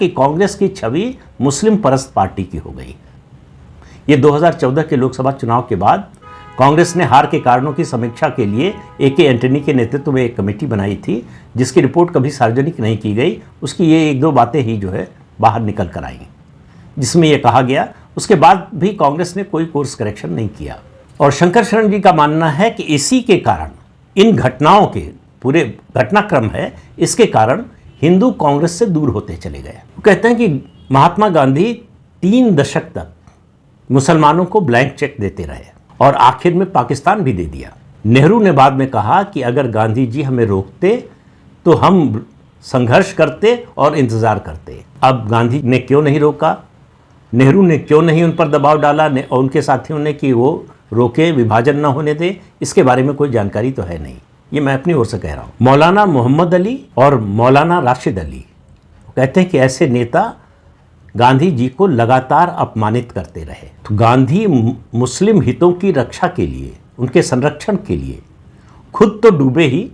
कि कांग्रेस की छवि मुस्लिम परस्त पार्टी की हो गई। ये 2014 के लोकसभा चुनाव के बाद कांग्रेस ने हार के कारणों की समीक्षा के लिए ए.के. एंटनी के नेतृत्व में एक कमेटी बनाई थी, जिसकी रिपोर्ट कभी सार्वजनिक नहीं की गई। उसकी ये एक दो बातें ही जो है बाहर निकल कर आई, जिसमें यह कहा गया। उसके बाद भी कांग्रेस ने कोई कोर्स करेक्शन नहीं किया। और शंकर शरण जी का मानना है कि इसी के कारण, इन घटनाओं के पूरे घटनाक्रम है, इसके कारण हिंदू कांग्रेस से दूर होते चले गए। वो कहते हैं कि महात्मा गांधी 3 दशक तक मुसलमानों को ब्लैंक चेक देते रहे और आखिर में पाकिस्तान भी दे दिया। नेहरू ने बाद में कहा कि अगर गांधी जी हमें रोकते तो हम संघर्ष करते और इंतज़ार करते। अब गांधी ने क्यों नहीं रोका, नेहरू ने क्यों नहीं उन पर दबाव डाला और उनके साथियों ने कि वो रोके, विभाजन न होने दे, इसके बारे में कोई जानकारी तो है नहीं। ये मैं अपनी ओर से कह रहा हूँ। मौलाना मोहम्मद अली और मौलाना राशिद अली कहते हैं कि ऐसे नेता गांधी जी को लगातार अपमानित करते रहे। तो गांधी मुस्लिम हितों की रक्षा के लिए, उनके संरक्षण के लिए खुद तो डूबे ही,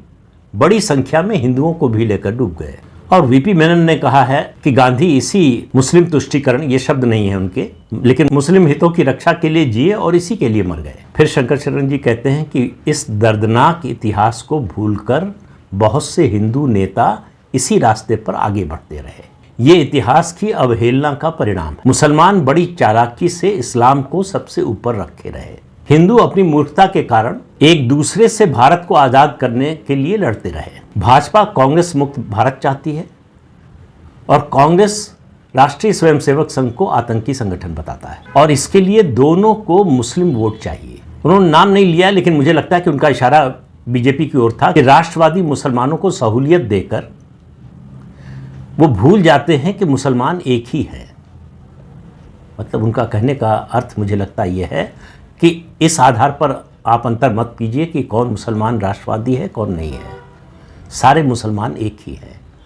बड़ी संख्या में हिंदुओं को भी लेकर डूब गए। और वीपी मेनन ने कहा है कि गांधी इसी मुस्लिम तुष्टीकरण, ये शब्द नहीं है उनके, लेकिन मुस्लिम हितों की रक्षा के लिए जिए और इसी के लिए मर गए। फिर शंकर शरण जी कहते हैं कि इस दर्दनाक इतिहास को भूलकर बहुत से हिंदू नेता इसी रास्ते पर आगे बढ़ते रहे। ये इतिहास की अवहेलना का परिणाम है। मुसलमान बड़ी चालाकी से इस्लाम को सबसे ऊपर रखे रहे। हिंदू अपनी मूर्खता के कारण एक दूसरे से भारत को आज़ाद करने के लिए लड़ते रहे। भाजपा कांग्रेस मुक्त भारत चाहती है और कांग्रेस राष्ट्रीय स्वयंसेवक संघ को आतंकी संगठन बताता है, और इसके लिए दोनों को मुस्लिम वोट चाहिए। उन्होंने नाम नहीं लिया, लेकिन मुझे लगता है कि उनका इशारा बीजेपी की ओर था कि राष्ट्रवादी मुसलमानों को सहूलियत देकर वो भूल जाते हैं कि मुसलमान एक ही है। मतलब उनका कहने का अर्थ मुझे लगता यह है कि इस आधार पर आप अंतर मत कीजिए कि कौन मुसलमान राष्ट्रवादी है, कौन नहीं है। सारे मुसलमान एक ही हैं।